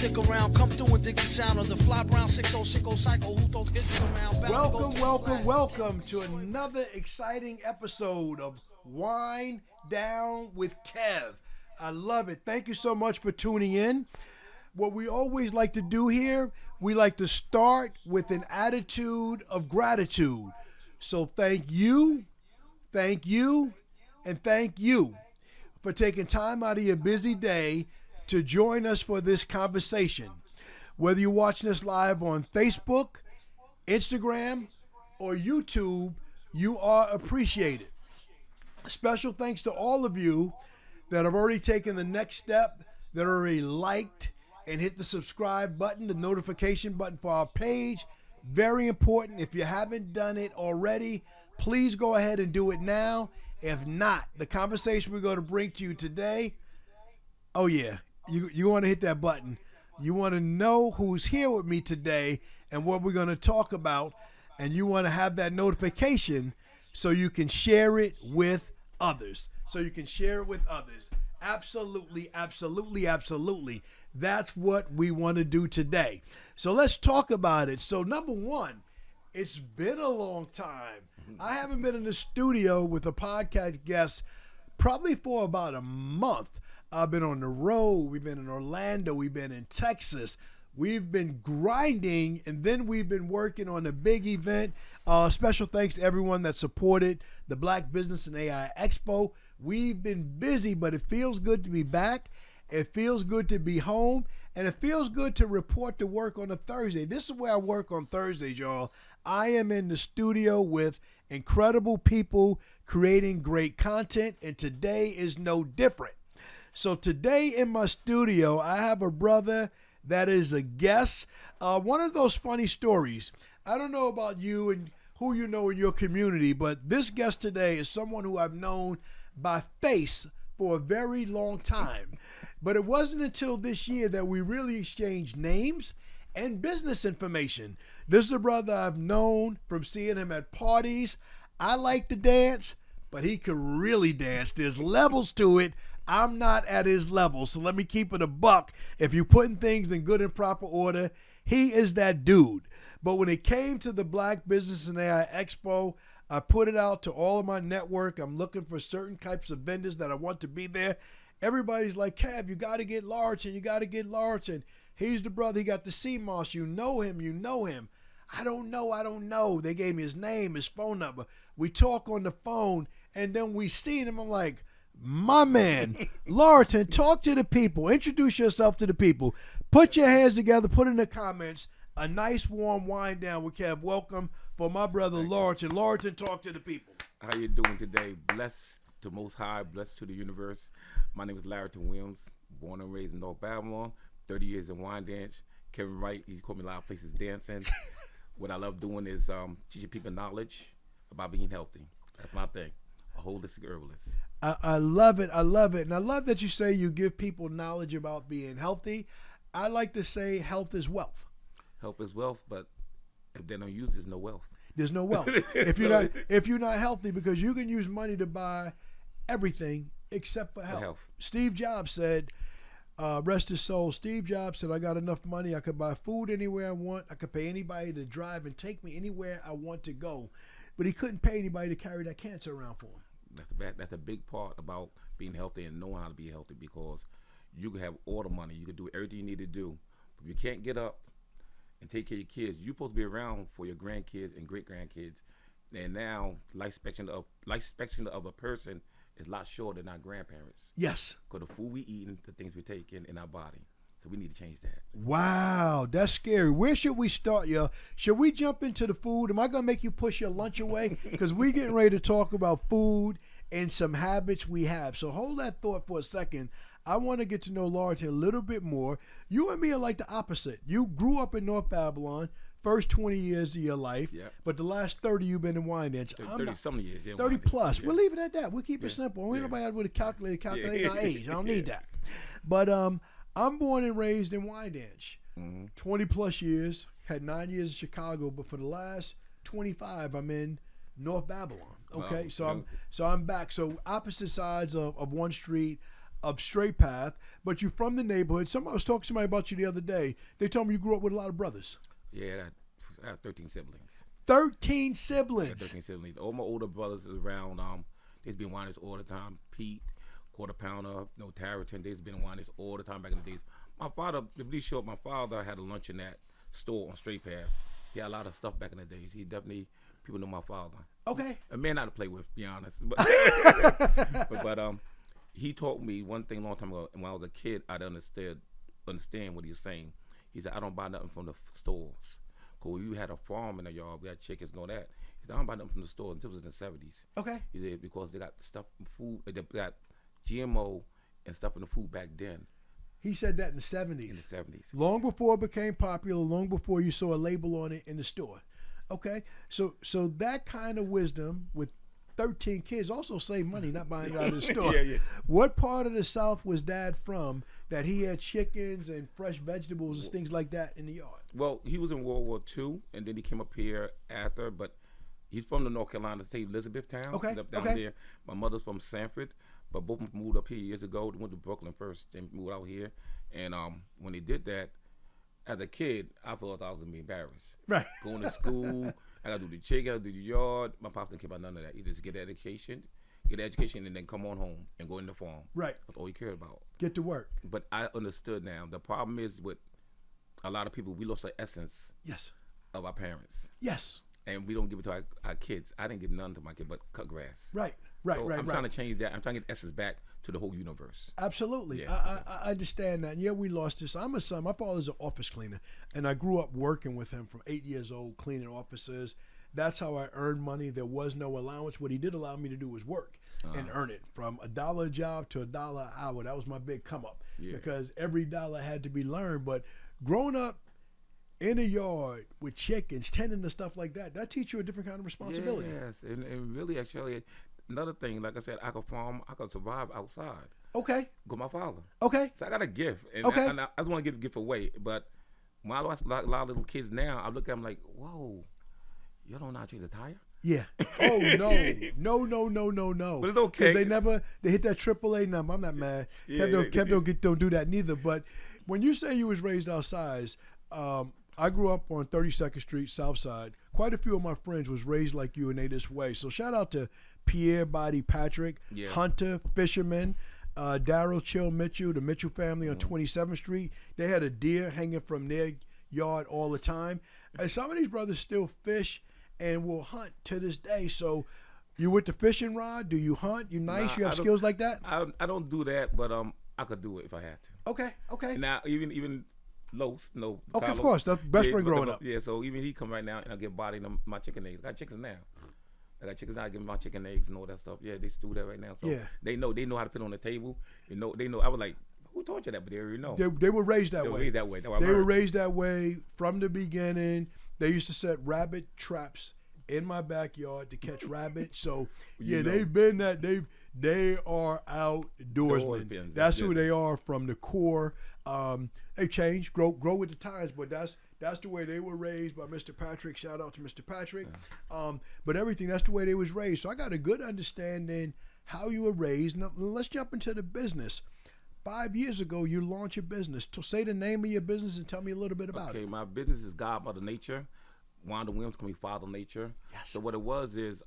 stick around, come through and dig the sound of the fly brown 6060 cycle. Who throws hits around? Welcome to another exciting episode of Wine Down with Kev. I love it. Thank you so much for tuning in. What we always like to do here, we like to start with an attitude of gratitude. So thank you, and thank you for taking time out of your busy day to join us for this conversation. Whether you're watching us live on Facebook, Instagram, or YouTube, you are appreciated. Special thanks to all of you that have already taken the next step, that already liked and hit the subscribe button, the notification button for our page. Very important. If you haven't done it already, please go ahead and do it now. If not, the conversation we're going to bring to you today, oh yeah, you want to hit that button. You want to know who's here with me today and what we're going to talk about, and you want to have that notification so you can share it with others. Absolutely. That's what we want to do today. So let's talk about it. So number one, it's been a long time. I haven't been in the studio with a podcast guest probably for about a month. I've been on the road. We've been in Orlando. We've been in Texas. We've been grinding, and then we've been working on a big event. Special thanks to everyone that supported the Black Business and AI Expo. We've been busy, but it feels good to be back. It feels good to be home, and it feels good to report to work on a Thursday. This is where I work on Thursdays, y'all. I am in the studio with incredible people creating great content, and today is no different. So today in my studio, I have a brother that is a guest. One of those funny stories. I don't know about you and who you know in your community, but this guest today is someone who I've known by face for a very long time. But it wasn't until this year that we really exchanged names and business information. This is a brother I've known from seeing him at parties. I like to dance, but he could really dance. There's levels to it. I'm not at his level, so let me keep it a buck. If you're putting things in good and proper order, he is that dude. But when it came to the Black Business and AI Expo, I put it out to all of my network. I'm looking for certain types of vendors that I want to be there. Everybody's like, Kev, you got to get large, and you got to get large. And he's the brother. He got the CMOS. You know him. I don't know. They gave me his name, his phone number. We talk on the phone, and then we see him. I'm like, my man, Lareyton, talk to the people. Introduce yourself to the people. Put your hands together. Put in the comments a nice warm Wine Down with Kev. Welcome for my brother Lareyton. Lareyton, talk to the people. How you doing today? Blessed to Most High, blessed to the universe. My name is Lareyton Williams, born and raised in North Babylon, 30 years in Wyandanch. Kevin Wright, he's called me a lot of places dancing. What I love doing is teaching people knowledge about being healthy. That's my thing, a holistic herbalist. I love it. And I love that you say you give people knowledge about being healthy. I like to say health is wealth. Health is wealth, but if they don't use it, there's no wealth. There's no wealth. if you're not healthy, because you can use money to buy everything except for health. Steve Jobs said, rest his soul, Steve Jobs said, I got enough money. I could buy food anywhere I want. I could pay anybody to drive and take me anywhere I want to go. But he couldn't pay anybody to carry that cancer around for him. That's a big part about being healthy and knowing how to be healthy, because you can have all the money. You can do everything you need to do. But if you can't get up and take care of your kids, you're supposed to be around for your grandkids and great-grandkids. And now life expectancy of a person is a lot shorter than our grandparents. Yes. Because the food we eat and the things we take in our body. So we need to change that. Wow, that's scary. Where should we start, y'all? Should we jump into the food? Am I going to make you push your lunch away? Because we're getting ready to talk about food and some habits we have. So hold that thought for a second. I want to get to know Lareyton a little bit more. You and me are like the opposite. You grew up in North Babylon, first 20 years of your life, but the last 30 you've been in Wyandanch. 30-some years. Yeah, 30 plus. Yeah. We'll leave it at that. We'll keep it simple. We ain't nobody out with a calculator calculating our age. I don't need that. But I'm born and raised in Wyandanch. 20 plus years. Had 9 years in Chicago, but for the last 25, I'm in North Babylon. Okay, so I'm back. So opposite sides of one street. of straight path, but you're from the neighborhood. I was talking to somebody about you the other day. They told me you grew up with a lot of brothers. Yeah, I have 13 siblings. 13 siblings. Yeah, 13 siblings. All my older brothers is around. They've been winers all the time. Pete, Quarter Pounder, Tarleton. They've been winers all the time back in the days. My father, to be short, my father had a luncheonette store on Straight Path. He had a lot of stuff back in the days. He definitely, people know my father. Okay. A man not to play with, to be honest. But, but he taught me one thing a long time ago. And when I was a kid, I didn't understand what he was saying. He said, I don't buy nothing from the stores. Because you had a farm in the yard, we had chickens and all that. He said, I don't buy nothing from the store until it was in the 70s. Okay. He said, because they got stuff in food, they got GMO and stuff in the food back then. He said that in the 70s. In the 70s. Long before it became popular, long before you saw a label on it in the store. Okay. So that kind of wisdom with 13 kids also save money, not buying it out of the store. Yeah. What part of the South was Dad from that he had chickens and fresh vegetables and things like that in the yard? Well, he was in World War II, and then he came up here after, but he's from the North Carolina state, Elizabethtown. Okay. Down there. My mother's from Sanford, but both of them moved up here years ago. They went to Brooklyn first, then moved out here. And when they did that, as a kid, I thought I was going to be embarrassed. Right. Going to school, I got to do the chicken, I got to do the yard. My pops didn't care about none of that. He just get the education, and then come on home and go in the farm. Right. That's all he cared about. Get to work. But I understood now. The problem is with a lot of people, we lost the essence Yes. of our parents. Yes. And we don't give it to our kids. I didn't give none to my kid, but cut grass. Right. So I'm trying to change that. I'm trying to get essence back to the whole universe. Absolutely. Yes. I understand that. And yeah, we lost this. I'm a son. My father's an office cleaner, and I grew up working with him from 8 years old, cleaning offices. That's how I earned money. There was no allowance. What he did allow me to do was work and earn it. From $1 a job to $1 an hour. That was my big come up because every dollar had to be learned. But growing up in a yard with chickens, tending to stuff like that, that teach you a different kind of responsibility. Yes, and really, actually, another thing, like I said, I could farm, I could survive outside. Okay. With my father. Okay. So I got a gift. And Okay. I just want to give a gift away. But when I watch a lot of little kids now, I look at them like, whoa, you don't know how to change a tire? Yeah. Oh, no. But it's okay. They hit that AAA number. I'm not mad. Yeah, Kev don't do that neither. But when you say you was raised outside, I grew up on 32nd Street, South Side. Quite a few of my friends was raised like you and they this way. So shout out to Pierre, Body, Patrick, Hunter, Fisherman, Daryl, Chill, Mitchell, the Mitchell family on 27th Street. They had a deer hanging from their yard all the time. And some of these brothers still fish and will hunt to this day. So you with the fishing rod? Do you hunt? You nice? You have skills like that? I don't do that, but I could do it if I had to. Okay. Now, even Los, okay, of course. That's best friend growing up. Yeah, so even he come right now and I give body them my chicken eggs. I got chickens now. I give them my chicken eggs and all that stuff. Yeah, they do that right now. So they know how to put it on the table. They know. I was like, who taught you that? But they already know. They were raised that way. They were raised that way. They were raised that way from the beginning. They used to set rabbit traps in my backyard to catch rabbits. So they've been that. They are outdoorsmen. That's who they are from the core. They change, grow with the times, but that's the way they were raised by Mr. Patrick. Shout out to Mr. Patrick. But everything, that's the way they was raised. So I got a good understanding how you were raised. Now let's jump into the business. 5 years ago, you launched your business. Say the name of your business and tell me a little bit about it. Okay, my business is God, Mother Nature. Wanda Williams can be Father Nature. Yes. So what it was is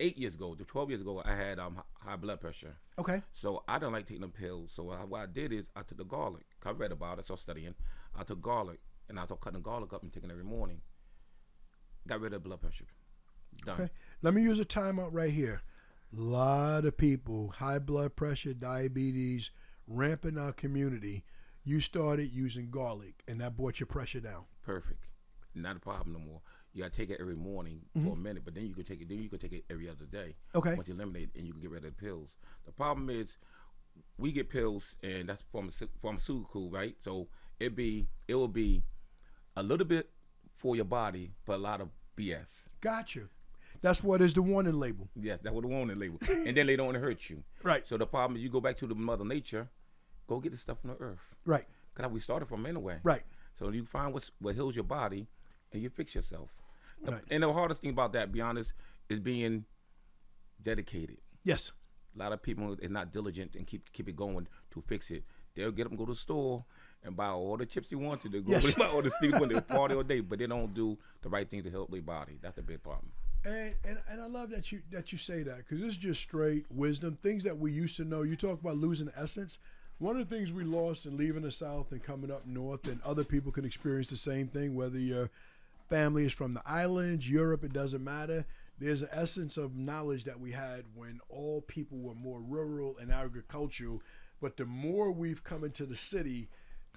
8 years ago, 12 years ago, I had high blood pressure. Okay. So I don't like taking the pills. So what I did is I took the garlic. I read about it, so I was studying. I took garlic, and I started cutting the garlic up and taking it every morning. Got rid of blood pressure. Done. Okay. Let me use a timeout right here. A lot of people, high blood pressure, diabetes, rampant in our community. You started using garlic, and that brought your pressure down. Perfect. Not a problem no more. You gotta take it every morning for a minute, but then you can take it. Then you can take it every other day. Okay. Once you eliminate it, and you can get rid of the pills. The problem is, we get pills, and that's pharmaceutical, right? So it will be a little bit for your body, but a lot of BS. Got you. That's what is the warning label. Yes, that's what the warning label. And then they don't want to hurt you. Right. So the problem is, you go back to the Mother Nature, go get the stuff from the earth. Right. Because we started from anyway. Right. So you find what heals your body, and you fix yourself. Right. And the hardest thing about that, be honest, is being dedicated. Yes. A lot of people is not diligent and keep it going to fix it. They'll get them go to the store and buy all the chips you want to. They go buy all the sneakers when they party all day, but they don't do the right thing to help their body. That's a big problem. And I love that you say that, because this is just straight wisdom, things that we used to know. You talk about losing essence. One of the things we lost in leaving the South and coming up north, and other people can experience the same thing, whether your family is from the islands, Europe, it doesn't matter. There's an essence of knowledge that we had when all people were more rural and agricultural. But the more we've come into the city,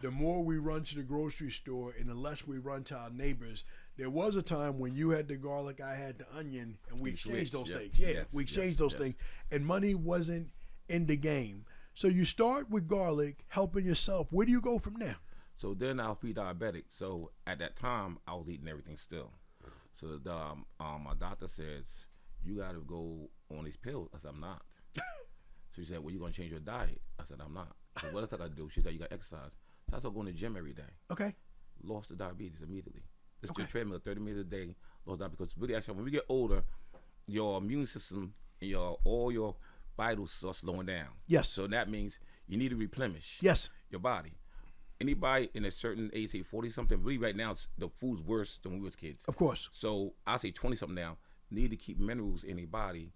the more we run to the grocery store and the less we run to our neighbors. There was a time when you had the garlic, I had the onion, and we exchanged those things. Yeah, we exchanged those things. And money wasn't in the game. So you start with garlic, helping yourself. Where do you go from there? So then I'll be diabetic. So at that time, I was eating everything still. So my doctor says, you got to go on these pills. I said, I'm not. So she said, well, you're going to change your diet. I said, I'm not. I said, what else I got to do? She said, you got to exercise. So I started going to the gym every day. Okay. Lost the diabetes immediately. Just the treadmill, 30 minutes a day, lost that, because really, actually, when we get older, your immune system and all your vitals start slowing down. Yes. So that means you need to replenish your body. Anybody in a certain age, say 40-something, really right now, the food's worse than when we was kids. Of course. So I say 20-something now, need to keep minerals in your body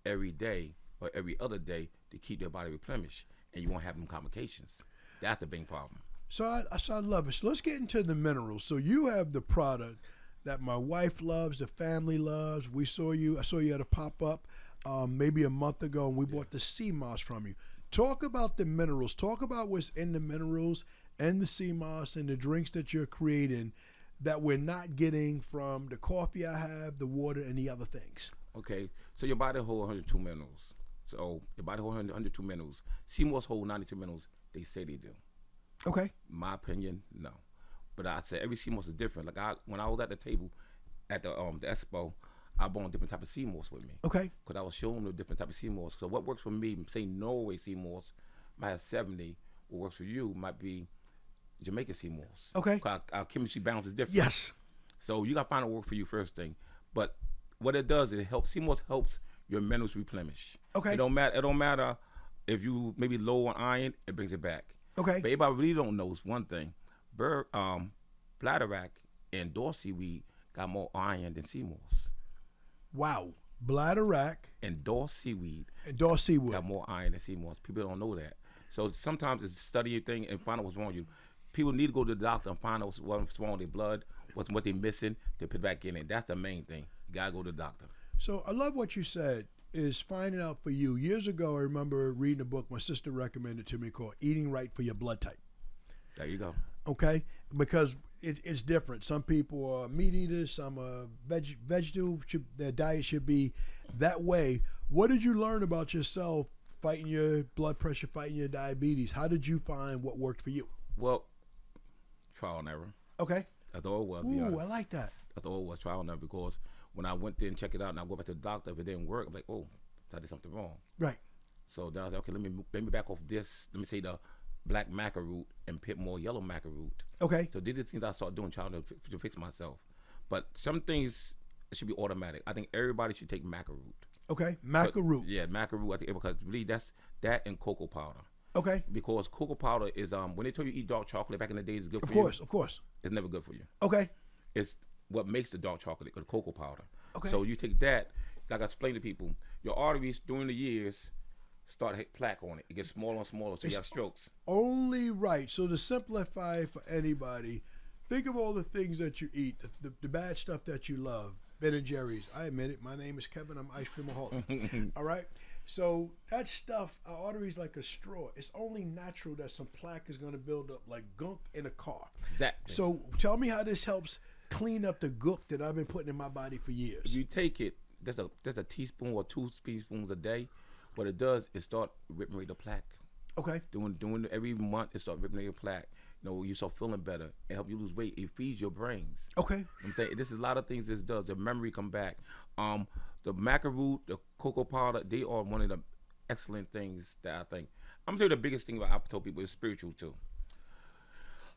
every day or every other day to keep your body replenished, and you won't have them complications. That's the big problem. So I love it. So let's get into the minerals. So you have the product that my wife loves, the family loves. I saw you at a pop-up maybe a month ago, and we bought the sea moss from you. Talk about the minerals. Talk about what's in the minerals and the sea moss and the drinks that you're creating that we're not getting from the coffee I have, the water, and the other things. Okay, so your body holds 102 minerals. So your body holds 102 minerals. Sea moss holds 92 minerals. They say they do. Okay. My opinion, no. But I said every sea moss is different. Like when I was at the table at the expo, I brought different type of sea moss with me. Okay. Because I was showing them the different type of sea moss. So what works for me, say Norway sea moss, might have 70. What works for you might be Jamaica sea moss. Okay. Our chemistry balance is different. Yes. So you got to find what works for you first thing. But what it does, it helps. Sea moss helps your minerals replenish. Okay. It don't matter if you maybe low on iron, it brings it back. Okay. But everybody really don't know is one thing. Bladderwrack and door seaweed got more iron than sea moss. Wow. Bladderwrack and door seaweed got more iron than sea moss. People don't know that. So sometimes it's study your thing and find out what's wrong with you. People need to go to the doctor and find out what's wrong with their blood, what they're missing, to put back in it. That's the main thing. You gotta go to the doctor. So I love what you said, is finding out for you. Years ago, I remember reading a book my sister recommended to me called Eating Right for Your Blood Type. There you go. Okay? Because it's different. Some people are meat eaters, some are vegetable. Their diet should be that way. What did you learn about yourself fighting your blood pressure, fighting your diabetes? How did you find what worked for you? Well, trial and error. Okay. That's all it was. Ooh, I like that. That's all it was, trial and error, because when I went there and checked it out and I go back to the doctor, if it didn't work, I'm like, oh, I did something wrong. Right. So then I was like, okay, let me back off this. Let me say the black maca root and put more yellow maca root. Okay. So these are things I started doing, trying to fix myself. But some things should be automatic. I think everybody should take maca root. Okay. Maca root. Yeah, maca root. I think because really that's that and cocoa powder. Okay. Because cocoa powder is when they told you eat dark chocolate back in the days, it's good for you. Of course. It's never good for you. Okay. It's what makes the dark chocolate, the cocoa powder. Okay. So you take that, like I explained to people, your arteries during the years start to hit plaque on it. It gets smaller and smaller, so you have strokes. Only right. So to simplify for anybody, think of all the things that you eat, the bad stuff that you love. Ben & Jerry's. I admit it. My name is Kevin. I'm ice creamaholic. All right? So that stuff, our arteries like a straw. It's only natural that some plaque is going to build up like gunk in a car. Exactly. So tell me how this helps clean up the gook that I've been putting in my body for years. You take it, there's a teaspoon or 2 teaspoons a day. What it does is start ripping away the plaque. Okay. Doing every month, it start ripping away your plaque. You know, you start feeling better. It help you lose weight. It feeds your brains. Okay. You know what I'm saying, this is a lot of things this does. The memory come back. The maca root, the cocoa powder, they are one of the excellent things that I think. I'm gonna tell you the biggest thing about I tell people is spiritual too.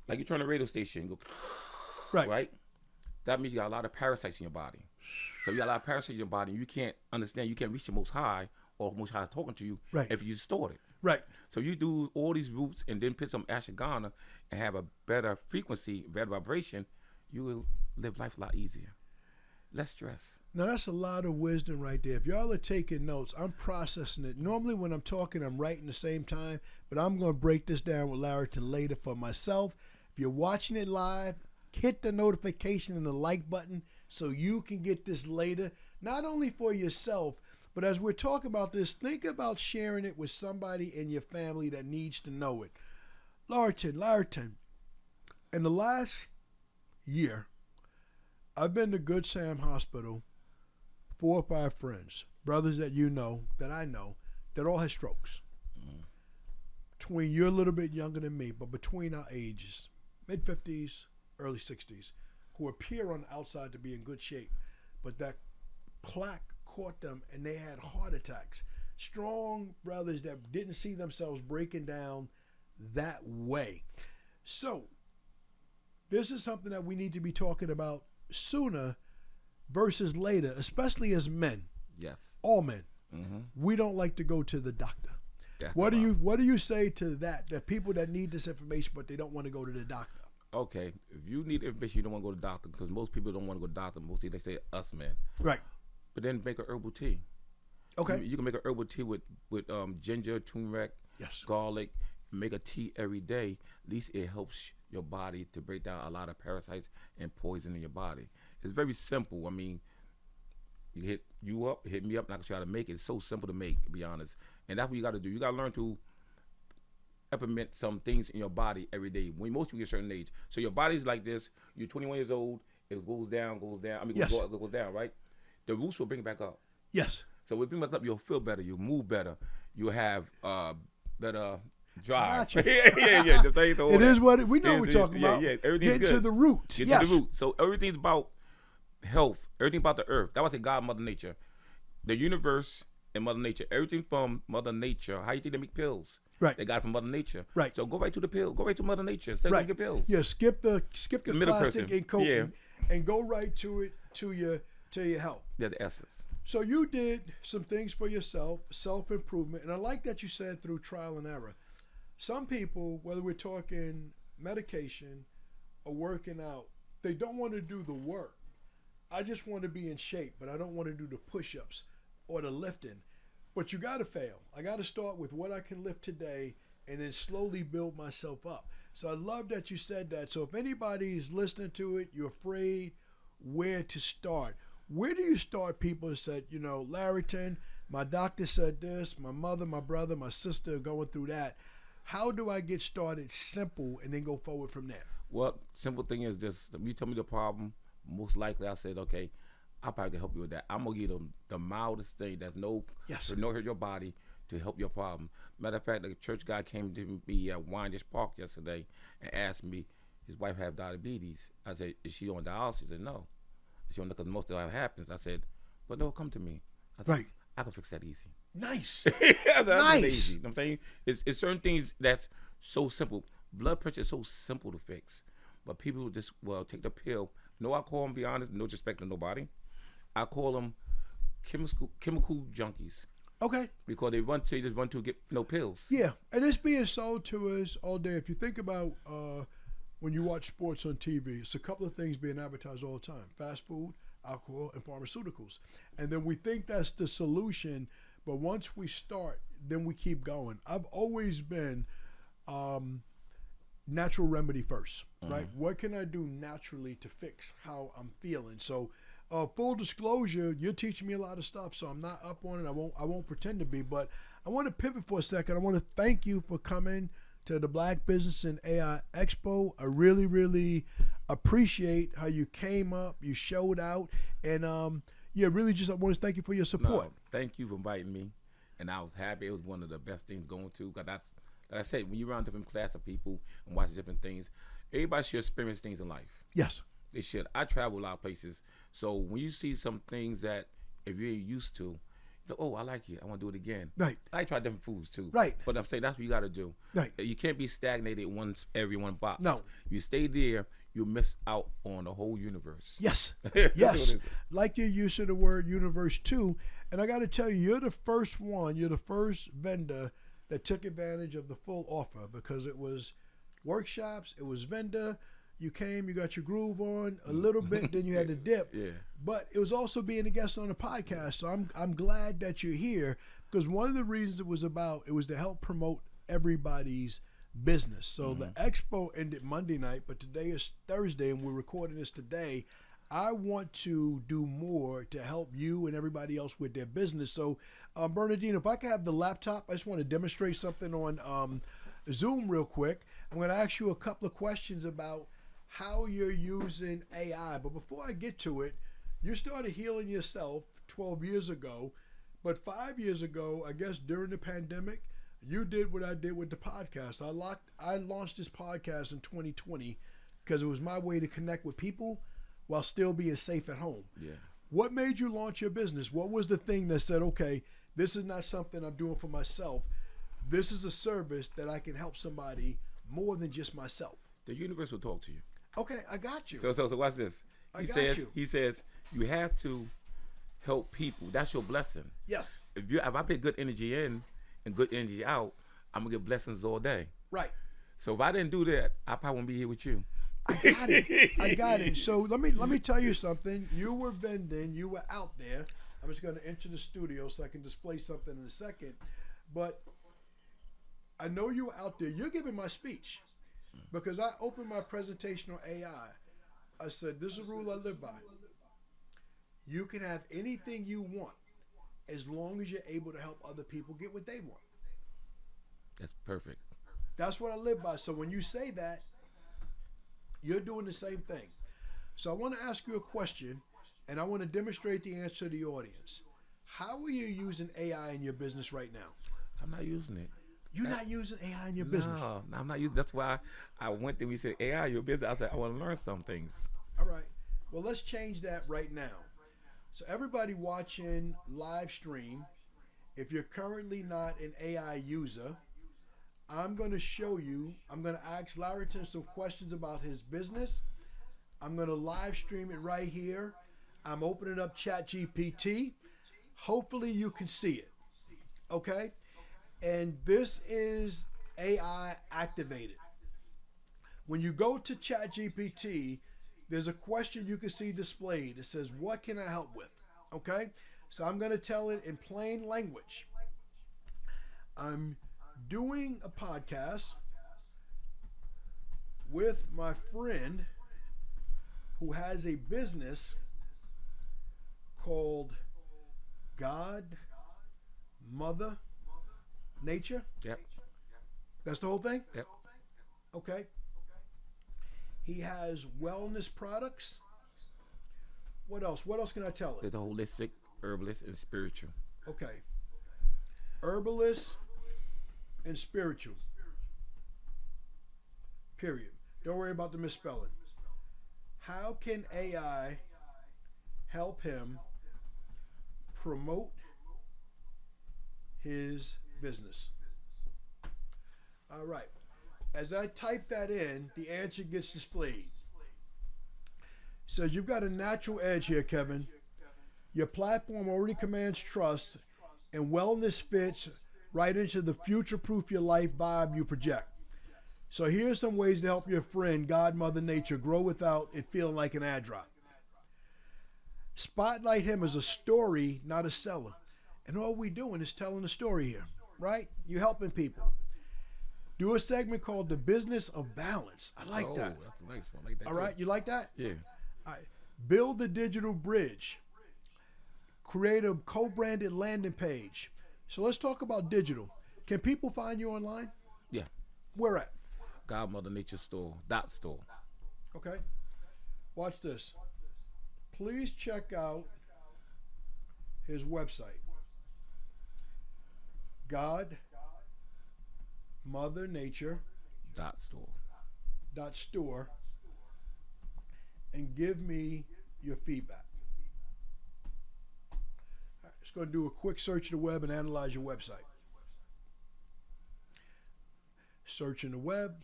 Like you turn the radio station, you go right. That means you got a lot of parasites in your body. So you got a lot of parasites in your body. You can't understand. You can't reach the Most High or Most High is talking to you Right. if you stored it. Right. So you do all these roots and then put some ashwagandha and have a better frequency, better vibration, you will live life a lot easier. Less stress. Now, that's a lot of wisdom right there. If y'all are taking notes, I'm processing it. Normally when I'm talking, I'm writing the same time, but I'm going to break this down with Lareyton later for myself. If you're watching it live, hit the notification and the like button so you can get this later, not only for yourself, but as we're talking about this, think about sharing it with somebody in your family that needs to know it. Lareyton, in the last year, I've been to Good Sam Hospital, 4 or 5 friends, brothers that you know, that I know, that all had strokes. Between, you're a little bit younger than me, but between our ages, mid-50s, early 60s, who appear on the outside to be in good shape, but that plaque caught them and they had heart attacks. Strong brothers that didn't see themselves breaking down that way. So, this is something that we need to be talking about sooner versus later, especially as men. Yes. All men. Mm-hmm. We don't like to go to the doctor. That's What do you say to that people that need this information but they don't want to go to the doctor? Okay, if you need information, you don't want to go to the doctor because most people don't want to go to the doctor. Mostly they say us men. Right. But then make a herbal tea. Okay. You can make a herbal tea with ginger, turmeric, Yes. garlic. Make a tea every day. At least it helps your body to break down a lot of parasites and poison in your body. It's very simple. I mean, you hit me up, and I can show you how to make it. It's so simple to make, to be honest. And that's what you got to do. You got to learn to implement some things in your body every day. When most people get a certain age, so your body's like this. You're 21 years old. It goes down. I mean, Yes. goes down, right? The roots will bring it back up. Yes. So when it brings back up, you'll feel better. You'll move better. You'll have better drive. Gotcha. yeah. It is what we know. We're talking about. Yeah, everything's Get to good. the root. Get Yes. to the root. So everything's about health. Everything about the earth. That's why I say God, Mother Nature, the universe, and Mother Nature. Everything from Mother Nature. How you think they make pills? Right. They got it from Mother Nature. Right. So go right to the pill. Go right to Mother Nature instead of Right. making pills. Yeah. Skip the middle plastic person. and coating Yeah. and go right to it to your health. They're the essence. So you did some things for yourself, self-improvement, and I like that you said through trial and error. Some people, whether we're talking medication or working out, they don't want to do the work. I just want to be in shape, but I don't want to do the push-ups or the lifting. But you got to fail. I got to start with what I can lift today and then slowly build myself up. So I love that you said that. So if anybody's listening to it, you're afraid where to start. Where do you start? People said, Lareyton, my doctor said this, my mother, my brother, my sister are going through that. How do I get started simple and then go forward from there? Well, simple thing is this. If you tell me the problem, most likely I said, okay, I probably can help you with that. I'm going to give them the mildest thing that's no hurt your body to help your problem. Matter of fact, the church guy came to me at Wyandanch Park yesterday and asked me, his wife have diabetes. I said, is she on dialysis? He said, no. She on, because most of that happens. I said, but no, come to me. I said, right. I can fix that easy. Nice. Nice. Easy. You know what I'm saying? It's certain things that's so simple. Blood pressure is so simple to fix. But people just, take the pill. No, I call them, be honest, no disrespect to nobody. I call them chemical junkies. Okay. Because they just run to get no pills. Yeah. And it's being sold to us all day. If you think about when you watch sports on TV, it's a couple of things being advertised all the time. Fast food, alcohol, and pharmaceuticals. And then we think that's the solution. But once we start, then we keep going. I've always been natural remedy first, right? What can I do naturally to fix how I'm feeling? So full disclosure, you're teaching me a lot of stuff, so I'm not up on it. I won't pretend to be, but I want to pivot for a second. I want to thank you for coming to the Black Business and AI Expo. I really, really appreciate how you came up, you showed out, and really just I want to thank you for your support. No, thank you for inviting me, and I was happy. It was one of the best things going to, because that's, like I said, when you're around different class of people and watch different things, everybody should experience things in life. Yes. They should. I travel a lot of places, so when you see some things that if you're used to, oh, I like it, I want to do it again. Right. I try different foods too. Right. But I'm saying that's what you got to do. Right. You can't be stagnated in every one box. No. You stay there, you miss out on the whole universe. Yes. That's what Yes. it is. Like your use of the word universe too. And I got to tell you, you're the first vendor that took advantage of the full offer, because it was workshops, it was vendor. You came, you got your groove on a little bit, then you had to dip. Yeah. But it was also being a guest on the podcast. So I'm glad that you're here, because one of the reasons it was to help promote everybody's business. So the expo ended Monday night, but today is Thursday and we're recording this today. I want to do more to help you and everybody else with their business. So Bernardine, if I could have the laptop, I just want to demonstrate something on Zoom real quick. I'm going to ask you a couple of questions about how you're using AI. But before I get to it, you started healing yourself 12 years ago. But 5 years ago, I guess during the pandemic, you did what I did with the podcast. I launched this podcast in 2020 because it was my way to connect with people while still being safe at home. Yeah. What made you launch your business? What was the thing that said, okay, this is not something I'm doing for myself. This is a service that I can help somebody more than just myself. The universe will talk to you. Okay, I got you. So watch this. He says you have to help people. That's your blessing. Yes. If I put good energy in and good energy out, I'm gonna get blessings all day. Right. So if I didn't do that, I probably wouldn't be here with you. I got it. So let me tell you something. You were vending. You were out there. I'm just going to enter the studio so I can display something in a second. But I know you were out there. You're giving my speech, because I opened my presentation on AI. I said, this is a rule I live by. You can have anything you want as long as you're able to help other people get what they want. That's perfect. That's what I live by. So when you say that, you're doing the same thing. So I want to ask you a question, and I want to demonstrate the answer to the audience. How are you using AI in your business right now? I'm not using it. You're not using AI in your business? No, I'm not using. That's why I went there. We said AI, your business. I said I want to learn some things. All right. Well, let's change that right now. So everybody watching live stream, if you're currently not an AI user, I'm going to show you, I'm going to ask Lareyton some questions about his business. I'm going to live stream it right here. I'm opening up ChatGPT. Hopefully you can see it. Okay? And this is AI activated. When you go to ChatGPT, there's a question you can see displayed. It says, what can I help with? Okay? So I'm going to tell it in plain language. I'm doing a podcast with my friend who has a business called God, Mother, Nature. Yep. That's the whole thing? Yep. Okay. He has wellness products. What else? What else can I tell it? There's a holistic, herbalist, and spiritual. Okay. Herbalist and spiritual. Period. Don't worry about the misspelling. How can AI help him promote his business? All right. As I type that in, the answer gets displayed. So you've got a natural edge here, Kevin. Your platform already commands trust, and wellness fits right into the future-proof your life vibe you project. So here's some ways to help your friend, God, Mother Nature, grow without it feeling like an ad drop. Spotlight him as a story, not a seller. And all we're doing is telling a story here, right? You're helping people. Do a segment called The Business of Balance. I like that. Oh, that's a nice one. I like that all too. right, you like that? Yeah. All right. Build the digital bridge. Create a co-branded landing page. So let's talk about digital. Can people find you online? Yeah. Where at? God, Mother Nature store. .store. Okay. Watch this. Please check out his website. God, Mother Nature .store. And give me your feedback. All right, just going to do a quick search of the web and analyze your website. Searching the web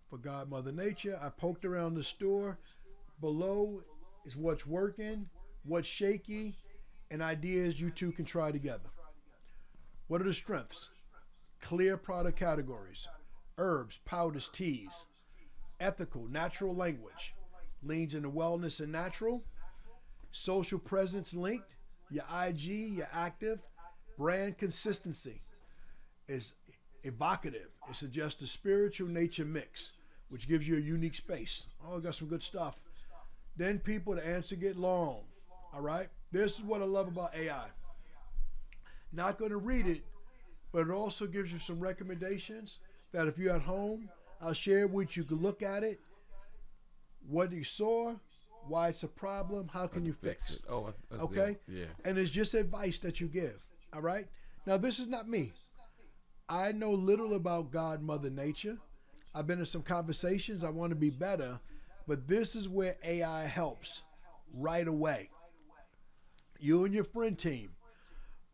for God, Mother Nature. I poked around the store. Below is what's working, what's shaky, and ideas you two can try together. What are the strengths? Clear product categories, herbs, powders, teas, ethical, natural language, leans into wellness and natural, social presence linked, your IG, your active, brand consistency is evocative. It suggests a spiritual nature mix, which gives you a unique space. Oh, got some good stuff. Then people, the answer get long. All right? This is what I love about AI. Not going to read it, but it also gives you some recommendations that if you're at home, I'll share with you. You can look at it, what you saw, why it's a problem, how can you fix it. Oh, that's okay? Good. Yeah. And it's just advice that you give. All right? Now, this is not me. I know little about God, Mother Nature. I've been in some conversations. I want to be better. But this is where AI helps right away. You and your friend team.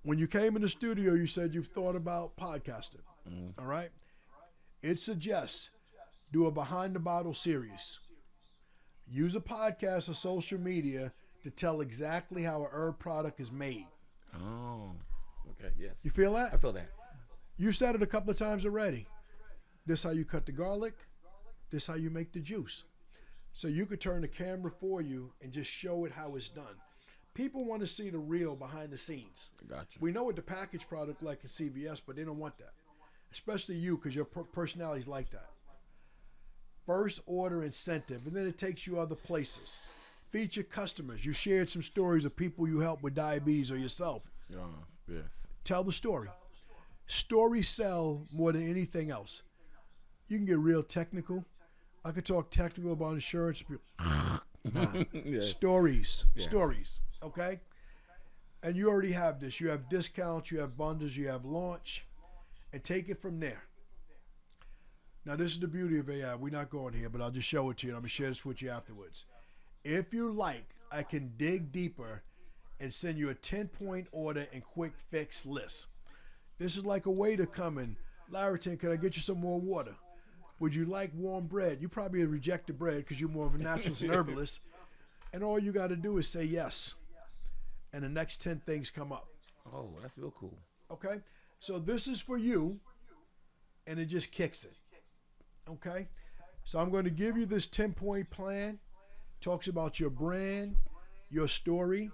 When you came in the studio, you said you've thought about podcasting. All right? It suggests do a behind the bottle series. Use a podcast or social media to tell exactly how a herb product is made. Oh, okay, yes. You feel that? I feel that. You said it a couple of times already. This how you cut the garlic. This how you make the juice. So you could turn the camera for you and just show it how it's done. People want to see the real behind the scenes. Gotcha. We know what the packaged product like in CVS, but they don't want that. Especially you, because your personality's like that. First order incentive, and then it takes you other places. Feature customers. You shared some stories of people you help with diabetes or yourself. Yes. Tell the story. Stories sell more than anything else. You can get real technical. I could talk technical about insurance. Nah. Yeah. Stories. Yes. Stories. Okay? And you already have this. You have discounts, you have bundles, you have launch. And take it from there. Now, this is the beauty of AI. We're not going here, but I'll just show it to you, and I'm going to share this with you afterwards. If you like, I can dig deeper and send you a 10-point order and quick fix list. This is like a waiter coming. Lareyton, can I get you some more water? Would you like warm bread? You probably reject the bread because you're more of a naturalist and herbalist. And all you got to do is say yes. And the next 10 things come up. Oh, that's real cool. Okay? So this is for you, and it just kicks it. Okay? So I'm going to give you this 10-point plan. Talks about your brand, your story.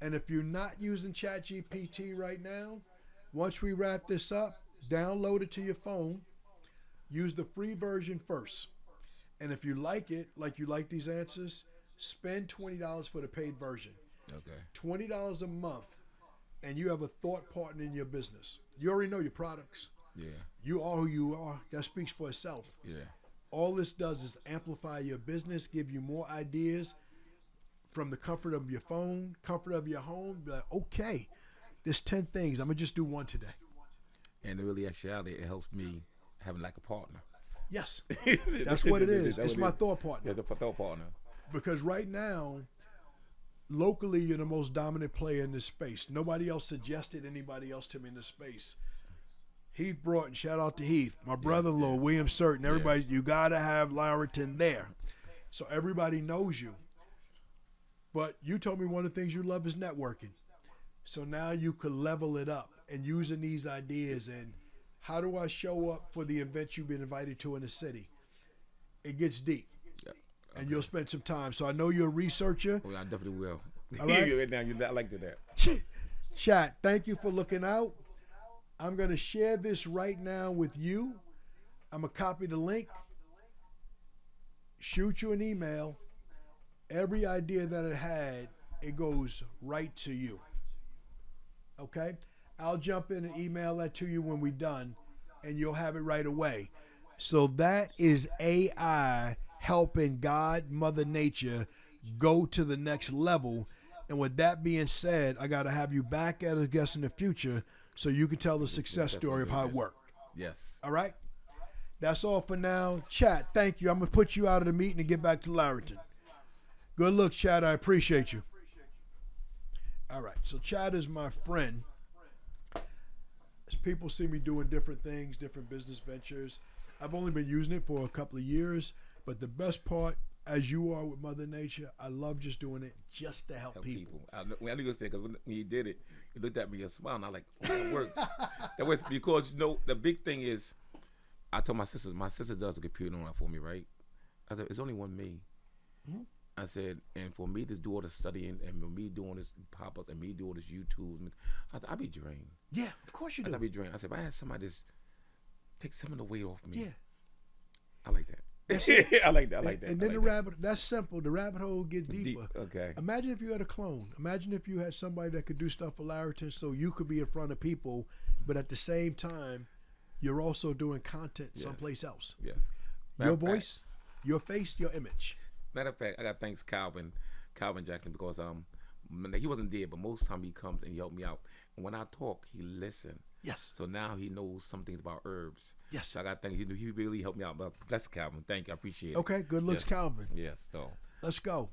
And if you're not using ChatGPT right now, once we wrap this up, download it to your phone. Use the free version first. And if you like it, like you like these answers, spend $20 for the paid version. Okay. $20 a month, and you have a thought partner in your business. You already know your products. Yeah. You are who you are. That speaks for itself. Yeah. All this does is amplify your business, give you more ideas from the comfort of your phone, comfort of your home. Be like, okay, there's 10 things. I'm going to just do one today. And really, actually, it helps me having like a partner. Yes. That's what it is. It's my thought partner. Yeah, the thought partner. Because right now, locally, you're the most dominant player in this space. Nobody else suggested anybody else to me in this space. Heath Broughton, shout out to Heath. My brother-in-law, William Certain. Everybody, you got to have Lareyton there. So everybody knows you. But you told me one of the things you love is networking. So now you could level it up and using these ideas and how do I show up for the events you've been invited to in the city? It gets deep. Yeah. Okay. And you'll spend some time. So I know you're a researcher. Oh, I definitely will. All right. Right now, you're not like that. Chat, thank you for looking out. I'm going to share this right now with you. I'm going to copy the link, shoot you an email. Every idea that it had, it goes right to you. Okay? I'll jump in and email that to you when we're done, and you'll have it right away. So that is AI helping God, Mother Nature, go to the next level. And with that being said, I got to have you back as a guest in the future so you can tell the success story of how it worked. Yes. All right? That's all for now. Chat, thank you. I'm going to put you out of the meeting and get back to Lareyton. Good luck, Chad. I appreciate you. All right. So Chad is my friend. As people see me doing different things, different business ventures, I've only been using it for a couple of years, but the best part as you are with Mother Nature. I love just doing it just to help people. I knew you were going to say, because when you did it, you looked at me and smiled, and I was like, oh, that works. That works because, the big thing is, I told my sister does the computer on that for me, right? I said, it's only one me. Mm-hmm. I said, and for me to do all the studying and for me doing this pop-ups and me doing this YouTube, I thought I'd be drained. Yeah, of course you do. I'd be drained. I said, if I had somebody just take some of the weight off me, yeah, I like that. I like that. And then that's simple. The rabbit hole gets deeper. Okay. Imagine if you had a clone. Imagine if you had somebody that could do stuff for Lareyton so you could be in front of people, but at the same time, you're also doing content someplace else. Yes. Your voice, your face, your image. Matter of fact, I got to thank Calvin Jackson, because he wasn't there, but most time he comes and he helped me out. And when I talk, he listens. Yes. So now he knows some things about herbs. Yes. So I got to thank you. He really helped me out. But bless Calvin. Thank you. I appreciate it. Okay. Good looks, yes. Calvin. Yes. So let's go.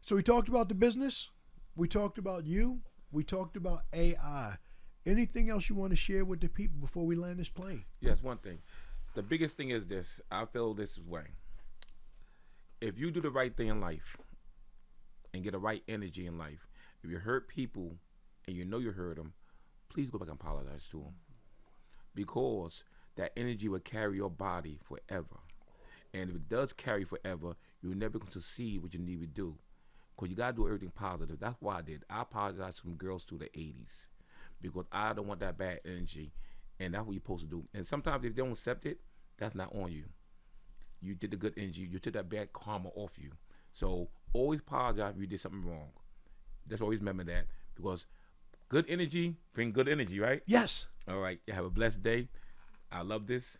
So we talked about the business. We talked about you. We talked about AI. Anything else you want to share with the people before we land this plane? Yes. One thing. The biggest thing is this. I feel this way. If you do the right thing in life and get the right energy in life, if you hurt people and you know you hurt them, please go back and apologize to them, because that energy will carry your body forever. And if it does carry forever, you're never going to succeed what you need to do, because you got to do everything positive. That's why I did. I apologized from girls through the 80s, because I don't want that bad energy, and that's what you're supposed to do. And sometimes if they don't accept it, that's not on you. You did the good energy. You took that bad karma off you. So always apologize if you did something wrong. Just always remember that, because good energy bring good energy, right? Yes. All right. You have a blessed day. I love this.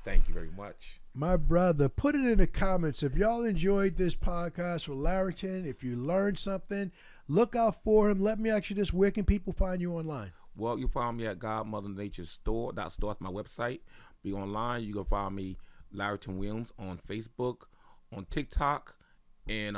Thank you very much. My brother, put it in the comments. If y'all enjoyed this podcast with Lareyton, if you learned something, look out for him. Let me ask you this. Where can people find you online? Well, you find me at Godmother Nature Store. That's my website. Be online. You can find me, Lareyton Williams, on Facebook, on TikTok, and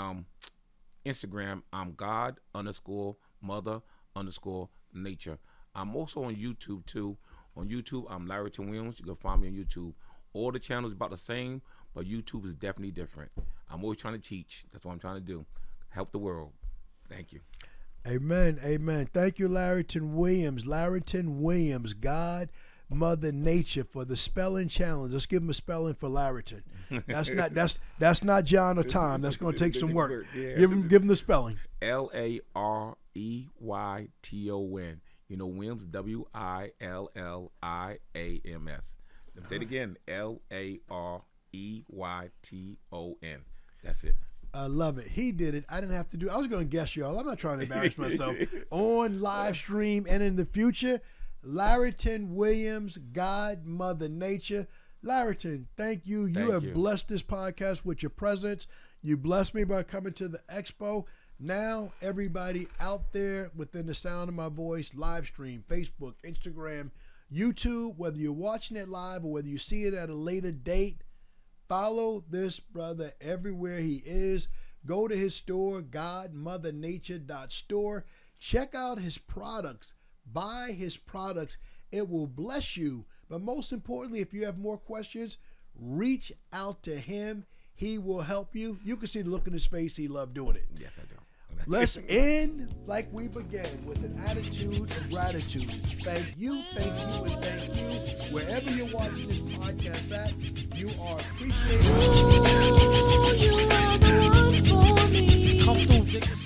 Instagram. I'm God_Mother_Nature. I'm also on YouTube too. On YouTube, I'm Lareyton Williams. You can find me on YouTube. All the channels about the same, but YouTube is definitely different. I'm always trying to teach. That's what I'm trying to do. Help the world. Thank you. Amen. Amen. Thank you, Lareyton Williams. Lareyton Williams, God, Mother Nature, for the spelling challenge. Let's give him a spelling for Lareyton. That's not John or Tom. That's going to take some work. Yeah. Give him the spelling. Lareyton. Williams, Williams. Let me say it again. Lareyton. That's it. I love it. He did it. I didn't have to do it. I was going to guess, y'all. I'm not trying to embarrass myself. On live stream and in the future, Lareyton Williams, God, Mother Nature. Lareyton, thank you. You have blessed this podcast with your presence. You blessed me by coming to the expo. Now, everybody out there within the sound of my voice, live stream, Facebook, Instagram, YouTube, whether you're watching it live or whether you see it at a later date, follow this brother everywhere he is. Go to his store, godmothernature.store. Check out his products. Buy his products. It will bless you. But most importantly, if you have more questions, reach out to him. He will help you. You can see the look in his face. He loved doing it. Yes, I do. Let's end like we began, with an attitude of gratitude. Thank you, and thank you. Wherever you're watching this podcast at, you are appreciated. You are the one for me. Come through, take the